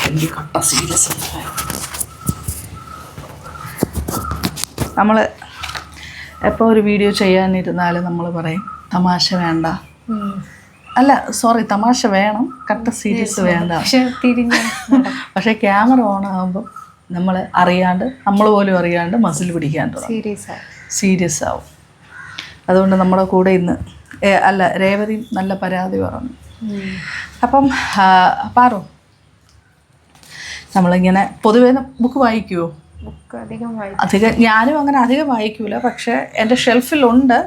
എനിക്ക് കട്ട സീരിയസ്. നമ്മൾ എപ്പോൾ ഒരു വീഡിയോ ചെയ്യാനിരുന്നാലും നമ്മൾ പറയും തമാശ വേണ്ട, അല്ല സോറി തമാശ വേണം, കട്ട സീരിയസ് വേണ്ട. പക്ഷേ ക്യാമറ ഓൺ ആകുമ്പോൾ നമ്മൾ അറിയാണ്ട്, നമ്മൾ പോലും അറിയാണ്ട് മസിൽ പിടിക്കാൻ തുടങ്ങും, സീരിയസ് ആവും. അതുകൊണ്ട് നമ്മുടെ കൂടെ ഇന്ന് അല്ല രേവതി നല്ല പരാതി പറഞ്ഞു. അപ്പം പാറു, നമ്മളിങ്ങനെ പൊതുവേ ബുക്ക് വായിക്കുമോ? അധികം ഞാനും അങ്ങനെ അധികം വായിക്കൂല, പക്ഷേ എൻ്റെ ഷെൽഫിലുണ്ട്.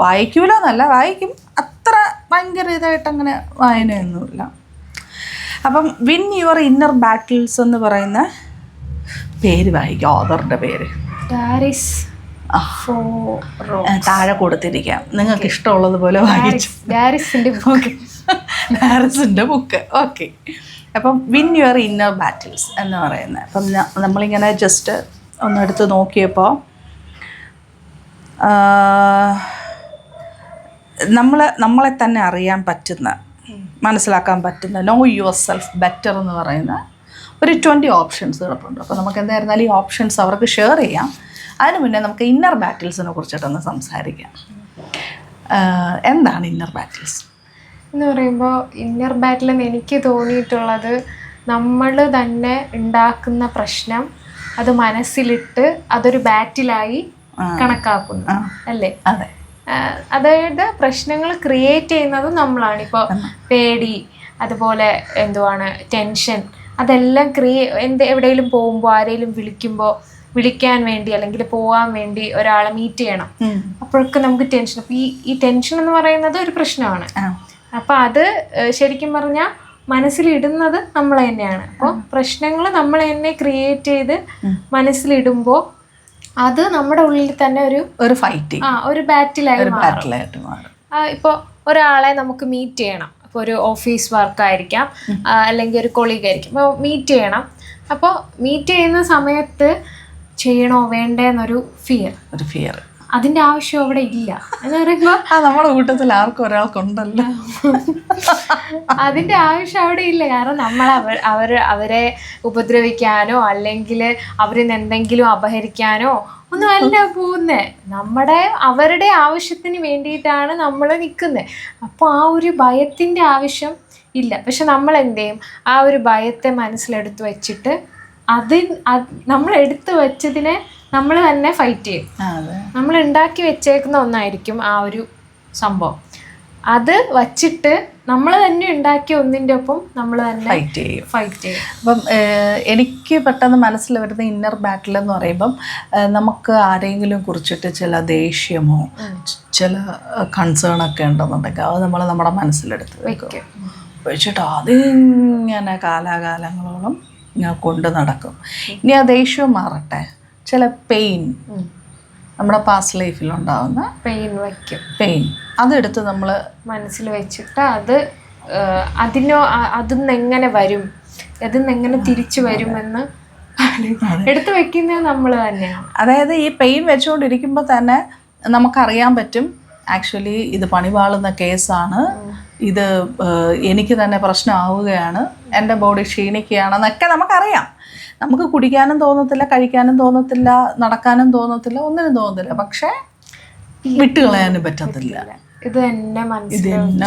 വായിക്കൂല എന്നല്ല, വായിക്കും, അത്ര ഭയങ്കര ഇതായിട്ട് അങ്ങനെ വായനയൊന്നുമില്ല. അപ്പം വിൻ യുവർ ഇന്നർ ബാറ്റിൽസ് എന്ന് പറയുന്ന പേര് വായിക്കും, ഓഥറിൻ്റെ പേര് താഴെ കൊടുത്തിരിക്കാം, നിങ്ങൾക്ക് ഇഷ്ടമുള്ളതുപോലെ വായിച്ചു. ഹാരിസിൻ്റെ ബുക്ക്. ഓക്കെ, അപ്പം വിൻ യുവർ ഇന്നർ ബാറ്റിൽസ് എന്ന് പറയുന്നത്. അപ്പം നമ്മളിങ്ങനെ ജസ്റ്റ് ഒന്നെടുത്ത് നോക്കിയപ്പോൾ നമ്മളെ തന്നെ അറിയാൻ പറ്റുന്ന, മനസ്സിലാക്കാൻ പറ്റുന്ന നോ യുവർ സെൽഫ് ബെറ്റർ എന്ന് പറയുന്ന ഒരു 20 ഓപ്ഷൻസ് കിടപ്പുണ്ട്. അപ്പോൾ നമുക്ക് എന്തായിരുന്നാലും ഈ ഓപ്ഷൻസ് അവർക്ക് ഷെയർ ചെയ്യാം. അതിന് മുന്നേ നമുക്ക് ഇന്നർ ബാറ്റിൽസിനെ കുറിച്ചിട്ടൊന്ന് സംസാരിക്കാം. എന്താണ് ഇന്നർ ബാറ്റിൽസ് എന്ന് പറയുമ്പോൾ? ഇന്നർ ബാറ്റിൽ എന്ന് എനിക്ക് തോന്നിയിട്ടുള്ളത്, നമ്മൾ തന്നെ ഉണ്ടാക്കുന്ന പ്രശ്നം അത് മനസ്സിലിട്ട് അതൊരു ബാറ്റിലായി കണക്കാക്കുന്നു അല്ലേ? അതെ. അതായത് പ്രശ്നങ്ങൾ ക്രിയേറ്റ് ചെയ്യുന്നത് നമ്മളാണ്. ഇപ്പോൾ പേടി, അതുപോലെ എന്തുവാണ് ടെൻഷൻ, അതെല്ലാം എവിടെയെങ്കിലും പോകുമ്പോൾ, ആരെങ്കിലും വിളിക്കാൻ വേണ്ടി അല്ലെങ്കിൽ പോകാൻ വേണ്ടി ഒരാളെ മീറ്റ് ചെയ്യണം, അപ്പോഴൊക്കെ നമുക്ക് ടെൻഷൻ. അപ്പോൾ ഈ ടെൻഷൻ എന്ന് പറയുന്നത് ഒരു പ്രശ്നമാണ്. അപ്പം അത് ശരിക്കും പറഞ്ഞാൽ മനസ്സിലിടുന്നത് നമ്മൾ തന്നെയാണ്. അപ്പോൾ പ്രശ്നങ്ങൾ നമ്മൾ തന്നെ ക്രിയേറ്റ് ചെയ്ത് മനസ്സിലിടുമ്പോൾ അത് നമ്മുടെ ഉള്ളിൽ തന്നെ ഒരു ഫൈറ്റ്, ഒരു ബാറ്റിലായിട്ട് മാറും. ഇപ്പോൾ ഒരാളെ നമുക്ക് മീറ്റ് ചെയ്യണം, അപ്പോൾ ഒരു ഓഫീസ് വർക്കായിരിക്കാം, അല്ലെങ്കിൽ ഒരു കൊളീഗ് ആയിരിക്കും, അപ്പോൾ മീറ്റ് ചെയ്യണം. അപ്പോൾ മീറ്റ് ചെയ്യുന്ന സമയത്ത് ചെയ്യണോ വേണ്ടേന്നൊരു ഫിയർ, അതിൻ്റെ ആവശ്യം അവിടെ ഇല്ല എന്ന് പറയുമ്പോൾ നമ്മുടെ കൂട്ടത്തിൽ ആർക്കും ഒരാൾക്കുണ്ടല്ലോ, അതിൻ്റെ ആവശ്യം അവിടെ ഇല്ല. കാരണം നമ്മൾ അവരെ ഉപദ്രവിക്കാനോ അല്ലെങ്കിൽ അവരിൽ നിന്ന് എന്തെങ്കിലും അപഹരിക്കാനോ ഒന്നും അല്ല പോകുന്നത്. അവരുടെ ആവശ്യത്തിന് വേണ്ടിയിട്ടാണ് നമ്മൾ നിൽക്കുന്നത്. അപ്പോൾ ആ ഒരു ഭയത്തിൻ്റെ ആവശ്യം ഇല്ല. പക്ഷെ നമ്മൾ എന്ത് ചെയ്യും, ആ ഒരു ഭയത്തെ മനസ്സിലെടുത്ത് വെച്ചിട്ട് നമ്മൾ എടുത്തു വെച്ചതിനെ നമ്മൾ തന്നെ ഫൈറ്റ് ചെയ്യും. നമ്മൾ ഉണ്ടാക്കി വെച്ചേക്കുന്ന ഒന്നായിരിക്കും ആ ഒരു സംഭവം, അത് വച്ചിട്ട് നമ്മൾ തന്നെ ഉണ്ടാക്കിയ ഒന്നിൻ്റെ ഒപ്പം നമ്മൾ തന്നെ ഫൈറ്റ് ചെയ്യും. അപ്പം എനിക്ക് പെട്ടെന്ന് മനസ്സിൽ വരുന്ന ഇന്നർ ബാറ്റിൽ എന്ന് പറയുമ്പം, നമുക്ക് ആരെങ്കിലും കുറിച്ചിട്ട് ചില ദേഷ്യമോ ചില കൺസേണൊക്കെ ഉണ്ടെന്നുണ്ടെങ്കിൽ അത് നമ്മൾ നമ്മുടെ മനസ്സിലെടുത്ത് വെച്ചിട്ട് അതിങ്ങനെ കാലാകാലങ്ങളോളം ഞാൻ കൊണ്ട് നടക്കും. ഇനി ആ ദേഷ്യം മാറട്ടെ, ചില പെയിൻ, നമ്മുടെ പാസ്റ്റ് ലൈഫിലുണ്ടാകുന്ന പെയിൻ അതെടുത്ത് നമ്മൾ മനസ്സിൽ വെച്ചിട്ട് അതിന്ന് എങ്ങനെ വരും, അതിന്ന് എങ്ങനെ തിരിച്ചു വരുമെന്ന് എടുത്തു വെക്കുന്നത് നമ്മൾ തന്നെയാണ്. അതായത് ഈ പെയിൻ വെച്ചുകൊണ്ടിരിക്കുമ്പോൾ തന്നെ നമുക്കറിയാൻ പറ്റും, ആക്ച്വലി ഇത് പണിപാളുന്ന കേസാണ്, ഇത് എനിക്ക് തന്നെ പ്രശ്നമാവുകയാണ്, എൻ്റെ ബോഡി ക്ഷീണിക്കുകയാണെന്നൊക്കെ നമുക്കറിയാം. നമുക്ക് കുടിക്കാനും തോന്നത്തില്ല, കഴിക്കാനും തോന്നത്തില്ല, നടക്കാനും തോന്നത്തില്ല, ഒന്നിനും തോന്നത്തില്ല, പക്ഷേ വിട്ടുകളയാനും പറ്റത്തില്ല. ഇത് തന്നെ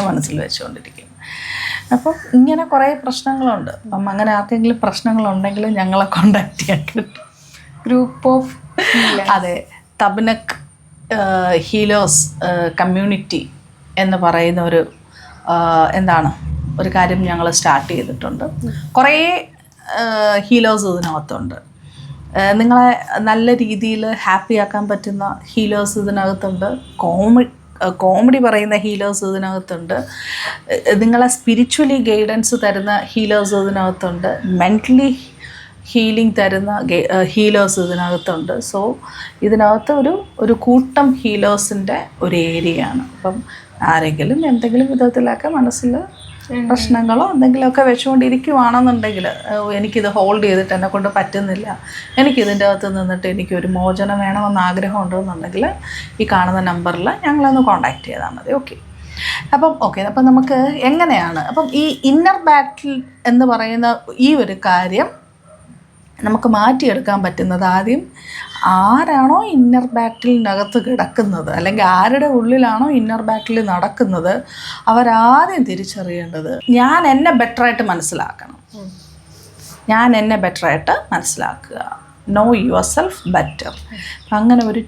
മനസ്സിൽ വെച്ചുകൊണ്ടിരിക്കും. അപ്പം ഇങ്ങനെ കുറേ പ്രശ്നങ്ങളുണ്ട്. അപ്പം അങ്ങനെ ആർക്കെങ്കിലും പ്രശ്നങ്ങളുണ്ടെങ്കിൽ ഞങ്ങളെ കോണ്ടാക്ട് ചെയ്യാൻ കിട്ടും. ഗ്രൂപ്പ് ഓഫ് അതെ, തബ്നക് ഹീലേഴ്സ് കമ്മ്യൂണിറ്റി എന്ന് പറയുന്ന ഒരു കാര്യം ഞങ്ങൾ സ്റ്റാർട്ട് ചെയ്തിട്ടുണ്ട്. കുറേ ഹീലേഴ്സ് ഇതിനകത്തുണ്ട്. നിങ്ങളെ നല്ല രീതിയിൽ ഹാപ്പി ആക്കാൻ പറ്റുന്ന ഹീലേഴ്സ് ഇതിനകത്തുണ്ട്, കോമഡി പറയുന്ന ഹീലേഴ്സ് ഇതിനകത്തുണ്ട്, നിങ്ങളെ സ്പിരിച്വലി ഗൈഡൻസ് തരുന്ന ഹീലേഴ്സ് ഇതിനകത്തുണ്ട്, മെൻ്റലി ഹീലിംഗ് തരുന്ന ഹീലേഴ്സ് ഇതിനകത്തുണ്ട്. സോ ഇതിനകത്ത് ഒരു കൂട്ടം ഹീലേഴ്സിൻ്റെ ഒരു ഏരിയയാണ്. അപ്പം ആരെങ്കിലും എന്തെങ്കിലും വിധത്തിലൊക്കെ മനസ്സിൽ പ്രശ്നങ്ങളോ എന്തെങ്കിലുമൊക്കെ വെച്ചുകൊണ്ടിരിക്കുവാണെന്നുണ്ടെങ്കിൽ, എനിക്കിത് ഹോൾഡ് ചെയ്തിട്ട് എന്നെ കൊണ്ട് പറ്റുന്നില്ല, എനിക്കിതിൻ്റെ അകത്ത് നിന്നിട്ട് എനിക്കൊരു മോചനം വേണമെന്ന് ആഗ്രഹം ഉണ്ടെന്നുണ്ടെങ്കിൽ ഈ കാണുന്ന നമ്പറിൽ ഞങ്ങളൊന്ന് കോൺടാക്റ്റ് ചെയ്താൽ മതി. ഓക്കെ. അപ്പം ഓക്കെ, അപ്പം നമുക്ക് എങ്ങനെയാണ് അപ്പം ഈ ഇന്നർ ബാറ്റിൽ എന്ന് പറയുന്ന ഈ ഒരു കാര്യം നമുക്ക് മാറ്റിയെടുക്കാൻ പറ്റുന്നത് ആദ്യം ആരാണോ ഇന്നർ ബാറ്റിലിനകത്ത് കിടക്കുന്നത്, അല്ലെങ്കിൽ ആരുടെ ഉള്ളിലാണോ ഇന്നർ ബാറ്റിൽ നടക്കുന്നത്, അവരാദ്യം തിരിച്ചറിയേണ്ടത് ഞാൻ എന്നെ ബെറ്ററായിട്ട് മനസ്സിലാക്കണം. ഞാൻ എന്നെ ബെറ്ററായിട്ട് മനസ്സിലാക്കുക. No your self better. അങ്ങനെ ഒരു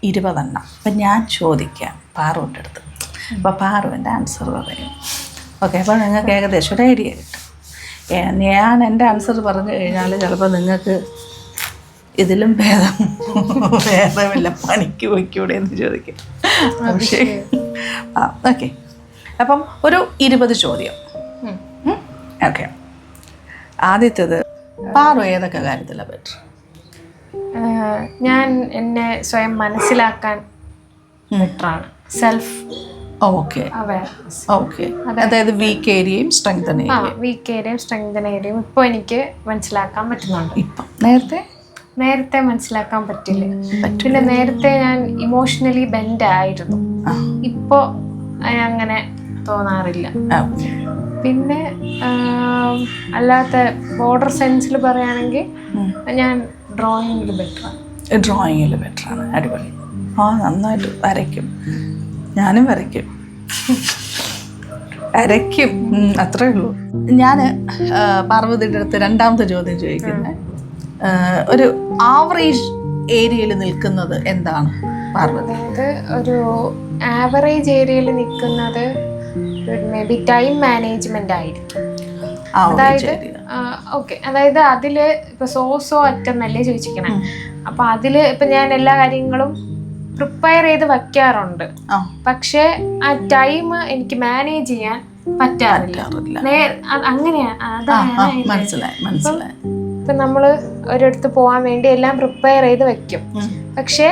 20 എണ്ണം അപ്പം ഞാൻ ചോദിക്കാം പാറുവിൻ്റെ അടുത്ത്. അപ്പോൾ പാറുവിൻ്റെ ആൻസർ പറയും. ഓക്കെ, അപ്പോൾ നിങ്ങൾക്ക് ഏകദേശം ഒരു ഐഡിയ കിട്ടും. ഞാൻ എൻ്റെ ആൻസർ പറഞ്ഞു കഴിഞ്ഞാൽ ചിലപ്പോൾ നിങ്ങൾക്ക് ഇതിലും ഭേദമില്ല, പണിക്ക് പോയിക്കൂടെ എന്ന് ചോദിക്കും. പക്ഷേ ഓക്കെ, അപ്പം ഒരു 20 ചോദ്യം. ഓക്കെ, ആദ്യത്തേത് പാറു ഏതൊക്കെ കാര്യത്തിലാണ് ബെറ്റർ? ഞാൻ എന്നെ സ്വയം മനസ്സിലാക്കാൻ ബെറ്ററാണ്. Self okay awareness. ഓക്കെ, അതായത് വീക്ക് ഏരിയയും സ്ട്രെങ്തൻ ഏരിയയും. വീക്ക് ഏരിയയും സ്ട്രെങ്തൻ ഏരിയയും ഇപ്പോൾ എനിക്ക് മനസ്സിലാക്കാൻ പറ്റുന്നുണ്ട്. ഇപ്പം നേരത്തെ മനസ്സിലാക്കാൻ പറ്റില്ല. പിന്നെ നേരത്തെ ഞാൻ ഇമോഷണലി ബെൻഡ് ആയിരുന്നു. ഇപ്പോൾ അങ്ങനെ തോന്നാറില്ല. പിന്നെ അല്ലാത്ത ബോർഡർ സെൻസിൽ പറയുകയാണെങ്കിൽ ഞാൻ ഡ്രോയിങ്ങിൽ ബെറ്ററാണ്. അടിപൊളി. നന്നായിട്ട് വരയ്ക്കും. ഞാനും വരയ്ക്കും. അത്രേ ഉള്ളൂ. ഞാൻ പാർവതിയുടെ അടുത്ത് രണ്ടാമത്തെ ചോദ്യം ചോദിക്കുന്നത്, ഒരു ആവറേജ് ഏരിയയിൽ നിൽക്കുന്നത് എന്താണ് പാർവതി? അതായത് ഒരു ആവറേജ് ഏരിയയിൽ നിൽക്കുന്നത് മേ ബി ടൈം മാനേജ്മെന്റ് ആയിരിക്കും. അതായത് അതില് ഇപ്പൊ സോ അറ്റന്നല്ലേ ചോദിച്ചിരിക്കണേ. അപ്പൊ അതില് ഇപ്പൊ ഞാൻ എല്ലാ കാര്യങ്ങളും പ്രിപ്പയർ ചെയ്ത് വയ്ക്കാറുണ്ട്. പക്ഷെ ആ ടൈം എനിക്ക് മാനേജ് ചെയ്യാൻ പറ്റാറില്ല. ഇപ്പൊ നമ്മള് ഒരിടത്ത് പോകാൻ വേണ്ടി എല്ലാം പ്രിപ്പയർ ചെയ്ത് വെക്കും. പക്ഷെ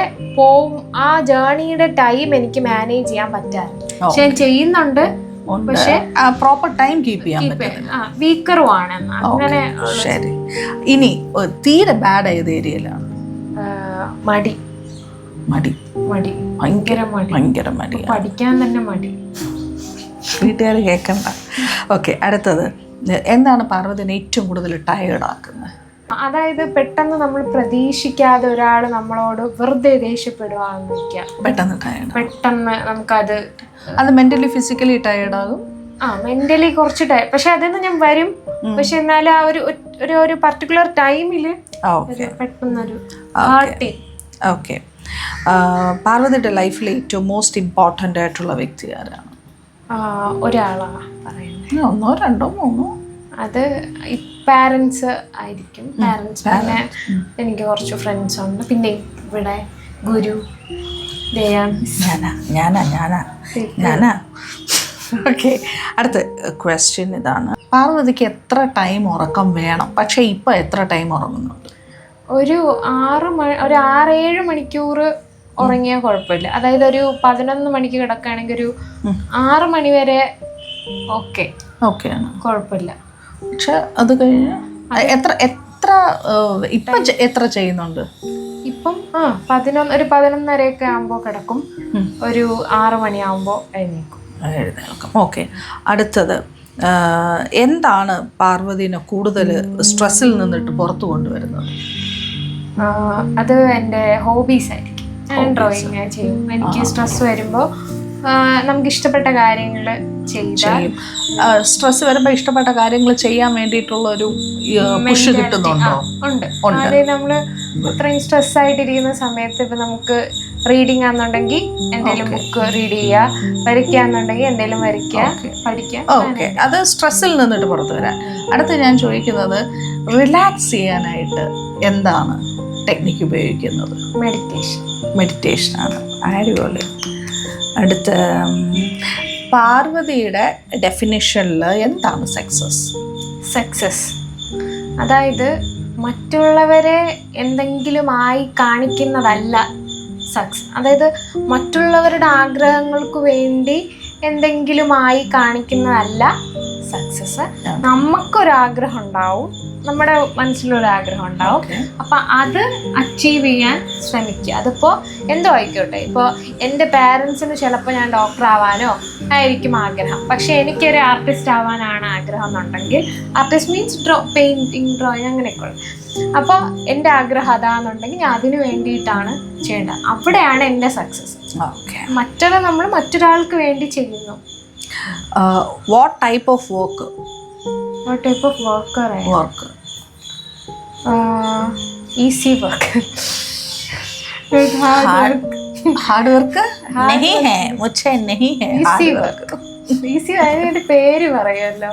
ആ ജേർണിയുടെ ടൈം എനിക്ക് മാനേജ് ചെയ്യാൻ പറ്റാറില്ല. പക്ഷെ ഞാൻ ചെയ്യുന്നുണ്ട്, പക്ഷെ പ്രോപ്പർ ടൈം കീപ്പ് ചെയ്യാൻ പറ്റില്ല. വീക്കറുമാണ്. അങ്ങനെ. ശരി, ഇനി തീരെ ബാഡ് ഏത് ഏരിയയിലാണ്? മടി. ഭയങ്കര മടി. പഠിക്കാൻ തന്നെ മടി. വീട്ടുകാർ കേൾക്കണ്ട. ഓക്കെ, അടുത്തത് എന്താണ് പാർവതിനെ ഏറ്റവും കൂടുതൽ ടയേർഡ് ആക്കുന്നത്? അതായത് പെട്ടെന്ന് നമ്മൾ പ്രതീക്ഷിക്കാതെ ഒരാൾ നമ്മളോട് വെറുതെ ദേഷ്യപ്പെടുവാന്ന് വെക്കാം. പെട്ടെന്ന് നമുക്കത് മെന്റലി ഫിസിക്കലി ടയേർഡ് ആകും. മെന്റലി കുറച്ച് ടയർ. പക്ഷെ അതിൽ ഞാൻ വരും. പക്ഷെ എന്നാലും ആ ഒരു പർട്ടിക്കുലർ ടൈമില് പെട്ടെന്നൊരു ഓക്കെ. പാർവതിയുടെ ലൈഫിൽ ഏറ്റവും മോസ്റ്റ് ഇമ്പോർട്ടൻ്റ് ആയിട്ടുള്ള വ്യക്തി ആരാണ്? ഒരാളാണ് പറയുന്നത്. 1 2 3? അത് പാരൻസ് ആയിരിക്കും. പാരൻസ്. പിന്നെ എനിക്ക് കുറച്ച് ഫ്രണ്ട്സ് ഉണ്ട്. പിന്നെ ഇവിടെ ഗുരു, ഞാനാ. ഓക്കെ, അടുത്ത ക്വസ്റ്റ്യൻ ഇതാണ്. പാർവതിക്ക് എത്ര ടൈം ഉറക്കം വേണം? പക്ഷെ ഇപ്പൊ എത്ര ടൈം ഉറങ്ങുന്നുണ്ട്? ഒരു 6-7 മണിക്കൂർ ഉറങ്ങിയാൽ കുഴപ്പമില്ല. അതായത് ഒരു 11 മണിക്ക് കിടക്കുകയാണെങ്കിൽ ഒരു 6 മണി വരെ ഓക്കെയാണ്, കുഴപ്പമില്ല. പക്ഷെ അത് കഴിഞ്ഞ് എത്ര ചെയ്യുന്നുണ്ട്? ഇപ്പം 11:30 ആകുമ്പോൾ കിടക്കും. ഒരു 6 മണിയാകുമ്പോൾ എഴുന്നേൽക്കും. ഓക്കെ, അടുത്തത് എന്താണ് പാർവതിനെ കൂടുതൽ സ്ട്രെസ്സിൽ നിന്നിട്ട് പുറത്തു കൊണ്ടുവരുന്നത്? അത് എൻ്റെ ഹോബീസ് ആയിരിക്കും. ഞാൻ ഡ്രോയിങ് ചെയ്യും. എനിക്ക് സ്ട്രെസ് വരുമ്പോൾ നമുക്ക് ഇഷ്ടപ്പെട്ട കാര്യങ്ങൾ ചെയ്യും. സ്ട്രെസ് വരുമ്പോൾ ഇഷ്ടപ്പെട്ട കാര്യങ്ങൾ ചെയ്യാൻ വേണ്ടിയിട്ടുള്ള ഒരു പുഷ് കിട്ടുന്നുണ്ടോ? ഉണ്ട്. അതായത് നമ്മള് അത്രയും സ്ട്രെസ് ആയിട്ടിരിക്കുന്ന സമയത്ത് ഇപ്പൊ നമുക്ക് റീഡിങ് ആണെന്നുണ്ടെങ്കിൽ എന്തെങ്കിലും ബുക്ക് റീഡ് ചെയ്യുക, വരയ്ക്കാന്നുണ്ടെങ്കിൽ എന്തെങ്കിലും വരയ്ക്കുക, പഠിക്കുക. ഓക്കെ, അത് സ്ട്രെസ്സിൽ നിന്നിട്ട് പുറത്തു വരാൻ. അടുത്ത് ഞാൻ ചോദിക്കുന്നത്, റിലാക്സ് ചെയ്യാനായിട്ട് എന്താണ് ടെക്നിക്ക് ഉപയോഗിക്കുന്നത്? മെഡിറ്റേഷനാണ്. അടിപൊളി. അടുത്ത പാർവതിയുടെ ഡെഫിനിഷനിൽ എന്താണ് സക്സസ്? അതായത് മറ്റുള്ളവരെ എന്തെങ്കിലും ആയി കാണിക്കുന്നതല്ല സക്സസ്. അതായത് മറ്റുള്ളവരുടെ ആഗ്രഹങ്ങൾക്ക് വേണ്ടി എന്തെങ്കിലും ആയി കാണിക്കുന്നതല്ല സക്സസ്. നമുക്കൊരാഗ്രഹം ഉണ്ടാവും, നമ്മുടെ മനസ്സിലൊരാഗ്രഹം ഉണ്ടാവും. അപ്പം അത് അച്ചീവ് ചെയ്യാൻ ശ്രമിക്കുക. അതിപ്പോൾ എന്തോ ആയിക്കോട്ടെ. ഇപ്പോൾ എൻ്റെ പാരൻസിന് ചിലപ്പോൾ ഞാൻ ഡോക്ടർ ആവാനോ ആയിരിക്കും ആഗ്രഹം, പക്ഷെ എനിക്കൊരു ആർട്ടിസ്റ്റ് ആവാനാണ് ആഗ്രഹം എന്നുണ്ടെങ്കിൽ, ആർട്ടിസ്റ്റ് മീൻസ് പെയിൻറ്റിങ്, ഡ്രോയിങ്, അങ്ങനെയൊക്കെ. അപ്പോൾ എൻ്റെ ആഗ്രഹം അതാണെന്നുണ്ടെങ്കിൽ ഞാൻ അതിന് വേണ്ടിയിട്ടാണ് ചെയ്യേണ്ടത്. അവിടെയാണ് എൻ്റെ സക്സസ്. മറ്റത് നമ്മൾ മറ്റൊരാൾക്ക് വേണ്ടി ചെയ്യുന്നു. What type of work? What type of work? Easy work. Hard work नहीं है, मुझे नहीं है ഈസി വർക്ക്. ഈസി അതിനൊരു പേര് പറയുമല്ലോ,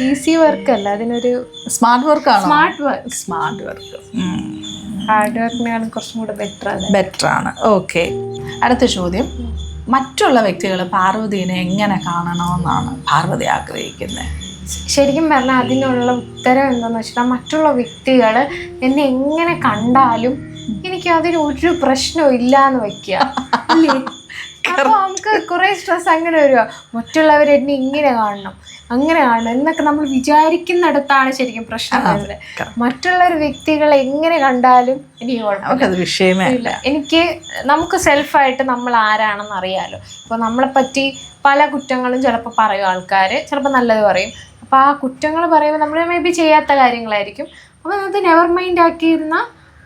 ഈസി വർക്ക് അല്ല, അതിനൊരു സ്മാർട്ട് വർക്കാണ്. സ്മാർട്ട് വർക്ക് ഹാർഡ് വർക്കിനാണ് കുറച്ചും കൂടെ ബെറ്റർ ആണ്. ഓക്കെ, അടുത്ത ചോദ്യം. മറ്റുള്ള വ്യക്തികൾ പാർവതീനെ എങ്ങനെ കാണണമെന്നാണ് പാർവതി ആഗ്രഹിക്കുന്നത്? ശരിക്കും പറഞ്ഞാൽ അതിനുള്ള ഉത്തരം എന്താണെന്ന് വെച്ചാൽ, മറ്റുള്ള വ്യക്തികൾ എന്നെ എങ്ങനെ കണ്ടാലും എനിക്ക് അതിനൊരു പ്രശ്നവും ഇല്ല എന്ന് വയ്ക്കുക. അപ്പോൾ നമുക്ക് കുറേ സ്ട്രെസ് അങ്ങനെ വരുക. മറ്റുള്ളവർ എന്നെ ഇങ്ങനെ കാണണം, അങ്ങനെ കാണണം എന്നൊക്കെ നമ്മൾ വിചാരിക്കുന്നിടത്താണ് ശരിക്കും പ്രശ്നം വരുന്നത്. മറ്റുള്ള വ്യക്തികളെ എങ്ങനെ കണ്ടാലും എനിക്ക് കുഴപ്പമില്ല. എനിക്ക് നമുക്ക് സെൽഫായിട്ട് നമ്മൾ ആരാണെന്ന് അറിയാലോ. ഇപ്പോൾ നമ്മളെപ്പറ്റി പല കുറ്റങ്ങളും ചിലപ്പോൾ പറയും ആൾക്കാർ, ചിലപ്പോൾ നല്ലത് പറയും. അപ്പോൾ ആ കുറ്റങ്ങൾ പറയുമ്പോൾ നമ്മൾ മേ ബി ചെയ്യാത്ത കാര്യങ്ങളായിരിക്കും. അപ്പോൾ അത് നെവർ മൈൻഡ് ആക്കിയിരുന്ന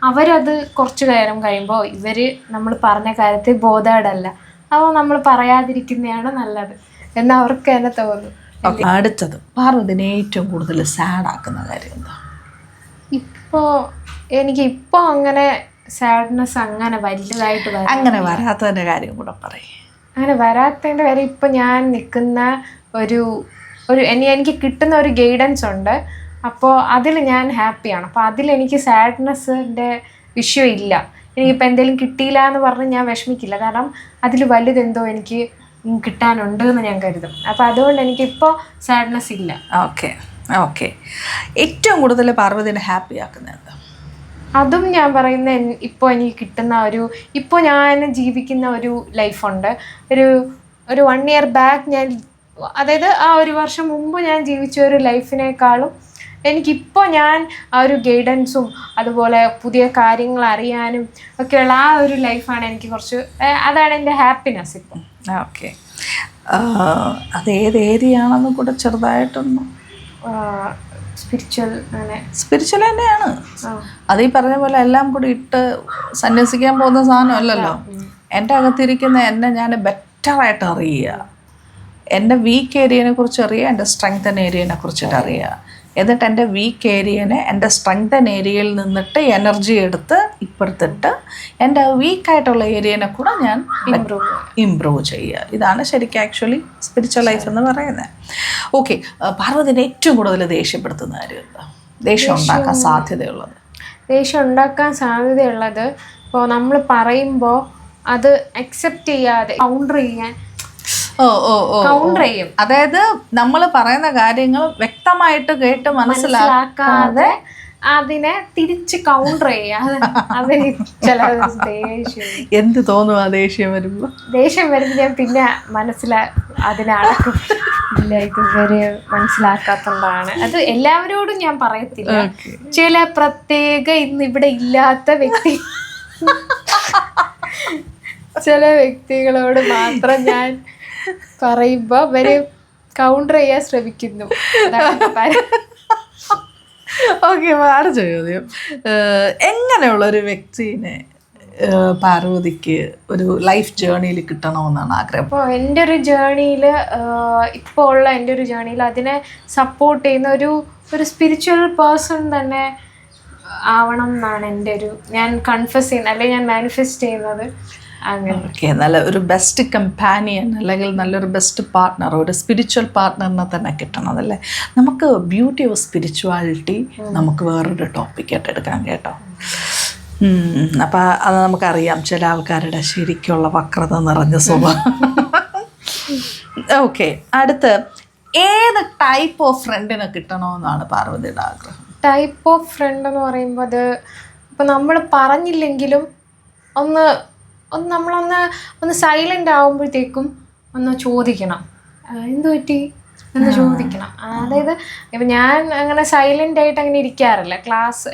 അവരത് കുറച്ച് നേരം കഴിയുമ്പോൾ ഇവർ നമ്മൾ പറഞ്ഞ കാര്യത്തിൽ ബോധേഡല്ല, അപ്പോൾ നമ്മൾ പറയാതിരിക്കുന്നതാണ് നല്ലത് എന്ന് അവർക്ക് തന്നെ തോന്നും. അടുത്തത്, പാർവതിനെ ഏറ്റവും കൂടുതൽ സാഡ് ആക്കുന്ന കാര്യം എന്താ? ഇപ്പോൾ എനിക്കിപ്പോൾ അങ്ങനെ സാഡ്നെസ് അങ്ങനെ വലുതായിട്ട് അങ്ങനെ വരാത്തതിൻ്റെ കാര്യം കൂടെ പറയും. അങ്ങനെ വരാത്തതിൻ്റെ കാര്യം, ഇപ്പം ഞാൻ നിൽക്കുന്ന ഒരു എനിക്ക് കിട്ടുന്ന ഒരു ഗൈഡൻസ് ഉണ്ട്. അപ്പോൾ അതിൽ ഞാൻ ഹാപ്പിയാണ്. അപ്പോൾ അതിലെനിക്ക് സാഡ്നെസ്സിൻ്റെ വിഷയം ഇല്ല. എനിക്കിപ്പോൾ എന്തെങ്കിലും കിട്ടിയില്ല എന്ന് പറഞ്ഞ് ഞാൻ വിഷമിക്കില്ല, കാരണം അതിൽ വലുതെന്തോ എനിക്ക് കിട്ടാനുണ്ട് എന്ന് ഞാൻ കരുതും. അപ്പോൾ അതുകൊണ്ട് എനിക്കിപ്പോൾ സാഡ്നെസ് ഇല്ല. ഓക്കെ. ഏറ്റവും കൂടുതൽ പാർവതിനെ ഹാപ്പി ആക്കുന്നത്? അതും ഞാൻ പറയുന്ന ഇപ്പോൾ എനിക്ക് കിട്ടുന്ന ഇപ്പോൾ ഞാൻ ജീവിക്കുന്ന ഒരു ലൈഫുണ്ട്. ഒരു 1 year ബാക്ക് ഞാൻ, അതായത് ആ 1 വർഷം മുമ്പ് ഞാൻ ജീവിച്ച ഒരു ലൈഫിനേക്കാളും എനിക്കിപ്പോൾ ഞാൻ ആ ഒരു ഗൈഡൻസും അതുപോലെ പുതിയ കാര്യങ്ങൾ അറിയാനും ഒക്കെയുള്ള ആ ഒരു ലൈഫാണ് എനിക്ക് കുറച്ച്, അതാണ് എൻ്റെ ഹാപ്പിനെസ് ഇപ്പോൾ. ഓക്കെ, അത് ഏത് ഏരിയ ആണെന്ന് കൂടെ ചെറുതായിട്ടൊന്ന്. സ്പിരിച്വൽ തന്നെയാണ്. അത് ഈ പറഞ്ഞ പോലെ എല്ലാം കൂടി ഇട്ട് സന്യസിക്കാൻ പോകുന്ന സാധനം അല്ലല്ലോ. എൻ്റെ അകത്തിരിക്കുന്ന എന്നെ ഞാൻ ബെറ്ററായിട്ട് അറിയുക, എൻ്റെ വീക്ക് ഏരിയനെ കുറിച്ച് അറിയുക, എൻ്റെ സ്ട്രെങ്തൻ ഏരിയനെ കുറിച്ചിട്ട് അറിയുക. എന്നിട്ട് എൻ്റെ വീക്ക് ഏരിയനെ എൻ്റെ സ്ട്രെങ്തൻ ഏരിയയിൽ നിന്നിട്ട് എനർജി എടുത്ത് ഇപ്പുറത്തിട്ട് എൻ്റെ വീക്കായിട്ടുള്ള ഏരിയനെ കൂടെ ഞാൻ ഇമ്പ്രൂവ് ചെയ്യുക. ഇതാണ് ശരിക്കും ആക്ച്വലി സ്പിരിച്വൽ ലൈഫ് എന്ന് പറയുന്നത്. ഓക്കെ, പാർവതിനെ ഏറ്റവും കൂടുതൽ ദേഷ്യപ്പെടുത്തുന്ന കാര്യം എന്താ? ദേഷ്യം ഉണ്ടാക്കാൻ സാധ്യതയുള്ളത് ഇപ്പോൾ നമ്മൾ പറയുമ്പോൾ അത് അക്സെപ്റ്റ് ചെയ്യാതെ കൗണ്ടർ ചെയ്യാൻ കൗണ്ടർ ചെയ്യും. അതായത് നമ്മൾ പറയുന്ന കാര്യങ്ങൾ വ്യക്തമായിട്ട് കേട്ട് മനസ്സിലാക്കാതെ അതിനെ തിരിച്ച് കൗണ്ടർ ചെയ്യാം. അതിന് ചില എന്ത് തോന്നും ആ ദേഷ്യം വരുമ്പോൾ ഞാൻ പിന്നെ അതിനെ അടക്കും. ഇല്ല, ഇതുവരെ മനസ്സിലാക്കാത്തതാണ്. അത് എല്ലാവരോടും ഞാൻ പറയത്തില്ല, ചില പ്രത്യേക ഇന്നിവിടെ ഇല്ലാത്ത ചില വ്യക്തികളോട് മാത്രം ഞാൻ പറയുമ്പോൾ അവര് കൗണ്ടർ ചെയ്യാൻ ശ്രമിക്കുന്നു. ഓക്കെ, വേറെ ചോദ്യം. എങ്ങനെയുള്ളൊരു വ്യക്തിനെ പാർവതിക്ക് ഒരു ലൈഫ് ജേർണിയിൽ കിട്ടണമെന്നാണ് ആഗ്രഹം? അപ്പോൾ എൻ്റെ ഒരു ജേർണിയിൽ, എൻ്റെ ഒരു ജേർണിയിൽ അതിനെ സപ്പോർട്ട് ചെയ്യുന്ന ഒരു സ്പിരിച്വൽ പേഴ്സൺ തന്നെ ആവണം എന്നാണ് ഞാൻ കൺഫസ് ചെയ്യുന്നത്, അല്ലെങ്കിൽ ഞാൻ മാനിഫെസ്റ്റ് ചെയ്യുന്നത്. ഓക്കെ, നല്ല ഒരു ബെസ്റ്റ് കമ്പാനിയൻ അല്ലെങ്കിൽ നല്ലൊരു ബെസ്റ്റ് പാർട്ട്ണർ, ഒരു സ്പിരിച്വൽ പാർട്ട്ണറിനെ തന്നെ കിട്ടണം അതല്ലേ. നമുക്ക് ബ്യൂട്ടി ഓഫ് സ്പിരിച്വാലിറ്റി നമുക്ക് വേറൊരു ടോപ്പിക്കായിട്ട് എടുക്കാം കേട്ടോ. അപ്പം അത് നമുക്കറിയാം ചില ആൾക്കാരുടെ ശരിക്കുള്ള വക്രത നിറഞ്ഞ സ്വഭാവം. ഓക്കെ, അടുത്ത് ഏത് ടൈപ്പ് ഓഫ് ഫ്രണ്ടിനെ കിട്ടണമെന്നാണ് പാർവതിയുടെ ആഗ്രഹം? ടൈപ്പ് ഓഫ് ഫ്രണ്ട് എന്ന് പറയുമ്പോൾ അത് ഇപ്പം നമ്മൾ പറഞ്ഞില്ലെങ്കിലും നമ്മളൊന്ന് സൈലൻ്റ് ആകുമ്പോഴത്തേക്കും ഒന്ന് ചോദിക്കണം, എന്തു പറ്റി, എന്ന് ചോദിക്കണം. അതായത് ഇപ്പം ഞാൻ അങ്ങനെ സൈലൻ്റ് ആയിട്ട് അങ്ങനെ ഇരിക്കാറില്ല.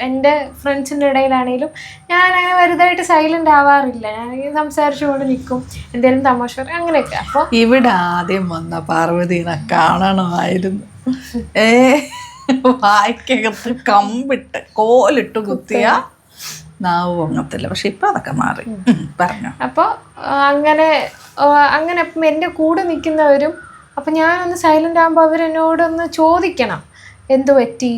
എൻ്റെ ഫ്രണ്ട്സിൻ്റെ ഇടയിലാണെങ്കിലും ഞാൻ അങ്ങനെ വലുതായിട്ട് സൈലൻ്റ് ആവാറില്ല. ഞാൻ സംസാരിച്ചുകൊണ്ട് നിൽക്കും, എന്തെങ്കിലും തമാശ പറയും, അങ്ങനെയൊക്കെ. അപ്പോൾ ഇവിടെ ആദ്യം വന്ന പാർവതീനെ കാണണമായിരുന്നു. വായിക്കകത്ത് കമ്പിട്ട് കോലിട്ട് കുത്തിയ നാവ് പൊങ്ങത്തില്ല. പക്ഷെ ഇപ്പം അതൊക്കെ മാറി. പറഞ്ഞു. അപ്പോൾ അങ്ങനെ അപ്പം എൻ്റെ കൂടെ നിൽക്കുന്നവരും അപ്പം ഞാനൊന്ന് സൈലൻ്റ് ആകുമ്പോൾ അവരെന്നോടൊന്ന് ചോദിക്കണം എന്തു പറ്റി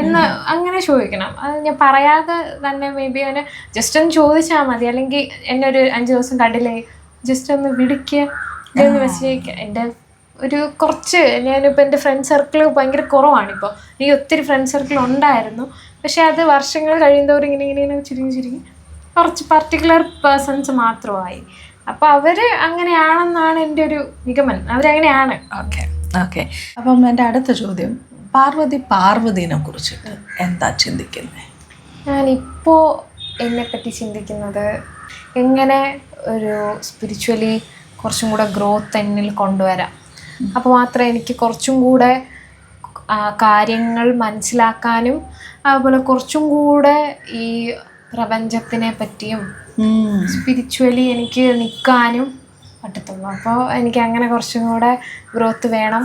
എന്ന്, അങ്ങനെ ചോദിക്കണം. അത് ഞാൻ പറയാതെ തന്നെ മേ ബി അവനെ ജസ്റ്റ് ഒന്ന് ചോദിച്ചാൽ മതി. അല്ലെങ്കിൽ എന്നെ ഒരു 5 ദിവസം കണ്ടില്ലേ ജസ്റ്റ് ഒന്ന് വിളിക്കുക, ഇതൊന്ന് മെസ്സേജ്. എൻ്റെ ഒരു കുറച്ച് ഞാനിപ്പോൾ എൻ്റെ ഫ്രണ്ട് സർക്കിൾ ഭയങ്കര കുറവാണിപ്പോൾ. എനിക്ക് ഒത്തിരി ഫ്രണ്ട് സർക്കിൾ ഉണ്ടായിരുന്നു. പക്ഷേ അത് വർഷങ്ങൾ കഴിയുന്നതോറും ഇങ്ങനെ ചുരുങ്ങി കുറച്ച് പർട്ടിക്കുലർ പേഴ്സൺസ് മാത്രമായി. അപ്പോൾ അവർ അങ്ങനെയാണെന്നാണ് എൻ്റെ ഒരു നിഗമനം. അവരങ്ങനെയാണ്. ഓക്കെ. അപ്പം എൻ്റെ അടുത്ത ചോദ്യം, പാർവതീനെ കുറിച്ചിട്ട് എന്താ ചിന്തിക്കുന്നത്? ഞാനിപ്പോൾ എന്നെപ്പറ്റി ചിന്തിക്കുന്നത് എങ്ങനെ ഒരു സ്പിരിച്വലി കുറച്ചും കൂടെ ഗ്രോത്ത് എന്നിൽ കൊണ്ടുവരാം. അപ്പോൾ മാത്രമേ എനിക്ക് കുറച്ചും കൂടെ കാര്യങ്ങൾ മനസ്സിലാക്കാനും അതുപോലെ കുറച്ചും കൂടെ ഈ പ്രപഞ്ചത്തിനെ പറ്റിയും സ്പിരിച്വലി എനിക്ക് നിൽക്കാനും പറ്റത്തുള്ളൂ. അപ്പോൾ എനിക്ക് അങ്ങനെ കുറച്ചും കൂടെ ഗ്രോത്ത് വേണം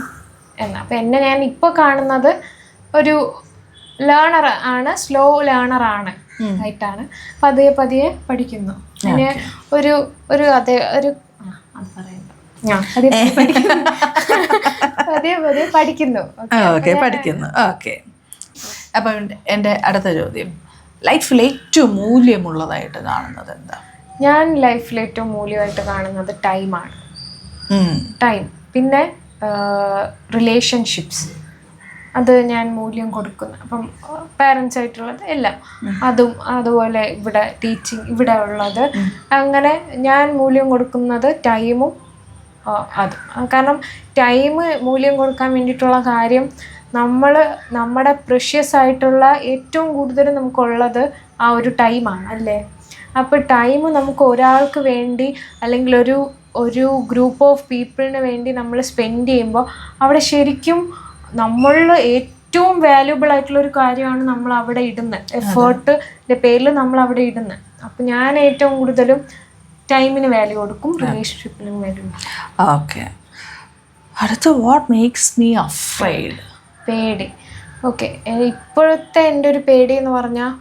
എന്ന്. അപ്പോൾ ഞാൻ ഇപ്പോൾ കാണുന്നത് ഒരു ലേണർ ആണ്, സ്ലോ ലേണർ ആണ് ആയിട്ടാണ്. പതിയെ പഠിക്കുന്നു. പിന്നെ പതിയെ പഠിക്കുന്നു. ഓക്കെ. അപ്പം എൻ്റെ അടുത്ത ചോദ്യം, ലൈഫിൽ ഏറ്റവും മൂല്യമുള്ളതായിട്ട് കാണുന്നത് എന്താ? ഞാൻ ലൈഫിൽ ഏറ്റവും മൂല്യമായിട്ട് കാണുന്നത് ടൈമാണ്. ടൈം, പിന്നെ റിലേഷൻഷിപ്സ്, അത് ഞാൻ മൂല്യം കൊടുക്കുന്നു. അപ്പം പാരൻസ് ആയിട്ടുള്ളത് എല്ലാം അതും, അതുപോലെ ഇവിടെ ടീച്ചിങ്, ഇവിടെ ഉള്ളത്, അങ്ങനെ ഞാൻ മൂല്യം കൊടുക്കുന്നത് ടൈമും അതും. കാരണം ടൈം മൂല്യം കൊടുക്കാൻ വേണ്ടിയിട്ടുള്ള കാര്യം, നമ്മുടെ പ്രഷ്യസ് ആയിട്ടുള്ള ഏറ്റവും കൂടുതൽ നമുക്കുള്ളത് ആ ഒരു ടൈമാണ് അല്ലേ. അപ്പോൾ ടൈം നമുക്ക് ഒരാൾക്ക് വേണ്ടി അല്ലെങ്കിൽ ഒരു ഗ്രൂപ്പ് ഓഫ് പീപ്പിളിന് വേണ്ടി നമ്മൾ സ്പെൻഡ് ചെയ്യുമ്പോൾ അവിടെ ശരിക്കും നമ്മൾ ഏറ്റവും വാല്യുബിൾ ആയിട്ടുള്ളൊരു കാര്യമാണ് നമ്മൾ അവിടെ ഇടുന്നത്. എഫേർട്ടിൻ്റെ പേരിൽ നമ്മൾ അവിടെ ഇടുന്നത്. അപ്പം ഞാൻ ഏറ്റവും കൂടുതലും ടൈമിന് വാല്യൂ കൊടുക്കും, റിലേഷൻഷിപ്പിനും വാല്യൂ കൊടുക്കും. ഓക്കെ. അടുത്ത, വാട്ട് മേക്സ് മീ അഫ്രൈഡ്? പേടി. ഓക്കെ. ഇപ്പോഴത്തെ എൻ്റെ ഒരു പേടി എന്ന് പറഞ്ഞാൽ,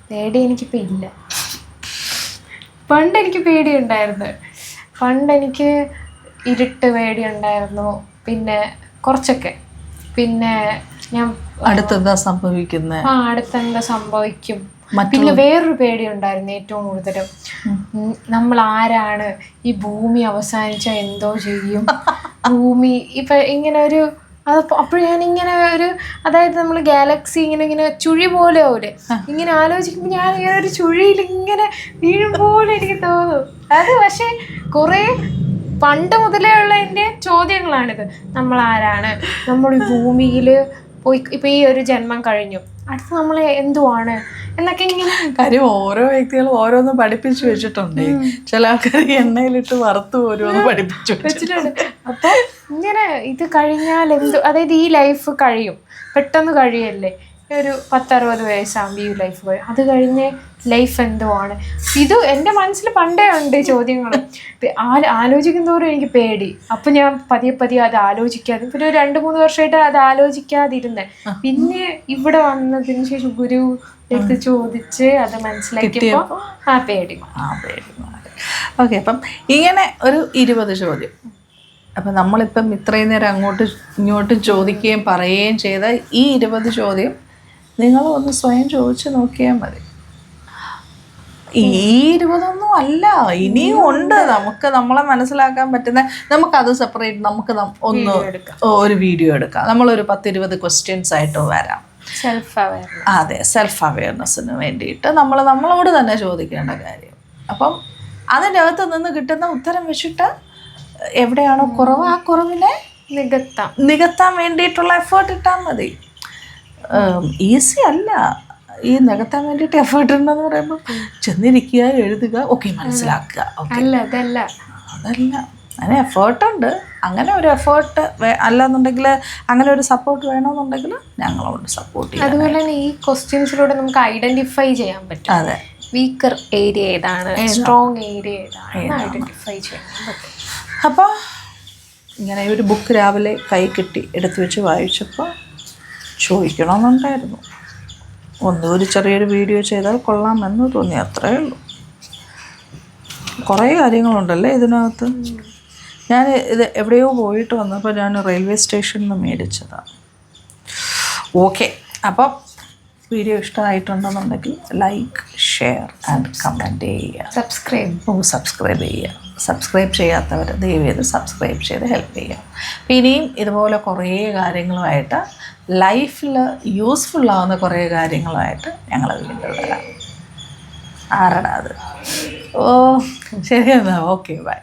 പേടി എനിക്കിപ്പോൾ ഇല്ല. പണ്ട് എനിക്ക് പേടിയുണ്ടായിരുന്നു. പണ്ട് എനിക്ക് ഇരുട്ട് പേടിയുണ്ടായിരുന്നു. പിന്നെ കുറച്ചൊക്കെ, പിന്നെ ഞാൻ അടുത്തെന്താ സംഭവിക്കുന്നത്, അടുത്തെന്താ സംഭവിക്കും. പിന്നെ വേറൊരു പേടി ഉണ്ടായിരുന്നു ഏറ്റവും കൂടുതലും, നമ്മൾ ആരാണ്, ഈ ഭൂമി അവസാനിച്ചാൽ എന്തോ ചെയ്യും, ഭൂമി ഇപ്പം ഇങ്ങനെ ഒരു അപ്പോൾ ഞാനിങ്ങനെ അതായത് നമ്മൾ ഗാലക്സി ഇങ്ങനെ ചുഴി പോലെ ആവൂലെ, ഇങ്ങനെ ആലോചിക്കുമ്പോൾ ഞാൻ ഇങ്ങനെ ഒരു ചുഴിയിൽ ഇങ്ങനെ വീഴും പോലെ എനിക്ക് തോന്നും. അത് പക്ഷേ കുറേ പണ്ട് മുതലേ ഉള്ള എൻ്റെ ചോദ്യങ്ങളാണിത്. നമ്മൾ ആരാണ്, നമ്മൾ ഈ ഭൂമിയിൽ പോയി ഇപ്പം ഈ ഒരു ജന്മം കഴിഞ്ഞു, അടുത്ത് നമ്മൾ എന്തുവാണ് എന്നൊക്കെ ഇങ്ങനെ. കാര്യം ഓരോ വ്യക്തികളും ഓരോന്ന് പഠിപ്പിച്ചു വെച്ചിട്ടുണ്ട്. ചില ആൾക്കാർ എണ്ണയിലിട്ട് വറുത്ത് ഓരോന്ന് പഠിപ്പിച്ചു വെച്ചിട്ടുണ്ട്. അപ്പോൾ ഇങ്ങനെ ഇത് കഴിഞ്ഞാൽ അതായത് ഈ ലൈഫ് കഴിയും, പെട്ടെന്ന് കഴിയല്ലേ, ഒരു 10-60 വയസ്സാകുമ്പോൾ ഈ ലൈഫ് കഴിയും, അത് കഴിഞ്ഞ് ലൈഫ് എന്തുവാണ്. ഇത് എൻ്റെ മനസ്സിൽ പണ്ടേ ഉണ്ട് ചോദ്യങ്ങൾ. ആലോചിക്കും തോറും എനിക്ക് പേടി. അപ്പം ഞാൻ പതിയെ അത് ആലോചിക്കാതെ, പിന്നെ ഒരു 2-3 വർഷമായിട്ട് അത് ആലോചിക്കാതിരുന്നേ. പിന്നെ ഇവിടെ വന്നതിന് ശേഷം ഗുരു എടുത്ത് ചോദിച്ച് അത് മനസ്സിലാക്കിയപ്പോൾ ആ പേടി. ഓക്കെ. അപ്പം ഇങ്ങനെ ഒരു 20 ചോദ്യം. അപ്പം നമ്മളിപ്പം ഇത്രയും നേരം അങ്ങോട്ടും ഇങ്ങോട്ടും ചോദിക്കുകയും പറയുകയും ചെയ്ത ഈ 20 ചോദ്യം നിങ്ങൾ ഒന്ന് സ്വയം ചോദിച്ച് നോക്കിയാൽ മതി. ഈ 20 അല്ല, ഇനിയും ഉണ്ട്. നമുക്ക് നമ്മളെ മനസ്സിലാക്കാൻ പറ്റുന്ന, നമുക്കത് സെപ്പറേറ്റ് നമുക്ക് ഒരു വീഡിയോ എടുക്കാം. നമ്മളൊരു 10-20 ക്വസ്റ്റ്യൻസ് ആയിട്ട് വരാം. അതെ, സെൽഫ് അവയർനെസ്സിന് വേണ്ടിയിട്ട് നമ്മളോട് തന്നെ ചോദിക്കേണ്ട കാര്യം. അപ്പം അതിൻ്റെ അകത്ത് നിന്ന് കിട്ടുന്ന ഉത്തരം വെച്ചിട്ട് എവിടെയാണോ കുറവ് ആ കുറവിനെ നികത്താൻ വേണ്ടിയിട്ടുള്ള എഫേർട്ട് ഇട്ടാൽ മതി. ഈസി അല്ല ഈ നികത്താൻ വേണ്ടിയിട്ട് എഫേർട്ട് ഉണ്ടെന്ന് പറയുമ്പോൾ ചെന്നിരിക്കുക, എഴുതുക, ഓക്കെ മനസ്സിലാക്കുക. അതല്ല അതിന് എഫേർട്ടുണ്ട്. അങ്ങനെ ഒരു എഫേർട്ട് അല്ലാന്നുണ്ടെങ്കിൽ അങ്ങനെ ഒരു സപ്പോർട്ട് വേണമെന്നുണ്ടെങ്കിൽ ഞങ്ങളോട് സപ്പോർട്ട് ചെയ്യാം. അതുപോലെ തന്നെ ഈ ക്വസ്റ്റ്യൻസിലൂടെ നമുക്ക് ഐഡന്റിഫൈ ചെയ്യാൻ പറ്റും. അതെ, വീക്കർ ഏരിയ ഏതാണ്, സ്ട്രോങ് ഏരിയ ഏതാണ് ഐഡന്റിഫൈ ചെയ്യാൻ പറ്റും. അപ്പോൾ ഇങ്ങനെ ഒരു ബുക്ക് രാവിലെ കൈ കിട്ടി എടുത്തു വെച്ച് വായിച്ചപ്പോൾ ചോദിക്കണമെന്നുണ്ടായിരുന്നു. ഒരു ചെറിയൊരു വീഡിയോ ചെയ്താൽ കൊള്ളാമെന്ന് തോന്നി, അത്രയേ ഉള്ളൂ. കുറേ കാര്യങ്ങളുണ്ടല്ലേ ഇതിനകത്ത്. ഞാൻ ഇത് എവിടെയോ പോയിട്ട് വന്നപ്പോൾ ഞാൻ റെയിൽവേ സ്റ്റേഷനിൽ നിന്ന് മേടിച്ചതാണ്. ഓക്കെ, അപ്പം വീഡിയോ ഇഷ്ടമായിട്ടുണ്ടെന്നുണ്ടെങ്കിൽ ലൈക്ക്, ഷെയർ ആൻഡ് കമൻറ്റ് ചെയ്യുക. സബ്സ്ക്രൈബ് ചെയ്യുക. സബ്സ്ക്രൈബ് ചെയ്യാത്തവർ ദയവേത് സബ്സ്ക്രൈബ് ചെയ്ത് ഹെൽപ്പ് ചെയ്യുക. ഇനിയും ഇതുപോലെ കുറേ കാര്യങ്ങളുമായിട്ട് ലൈഫിൽ യൂസ്ഫുള്ളാവുന്ന കുറേ കാര്യങ്ങളുമായിട്ട് ഞങ്ങൾ വീണ്ടും വരാം. ആരടാ അത്? ഓ ശരി എന്നാൽ, ഓക്കെ, ബൈ.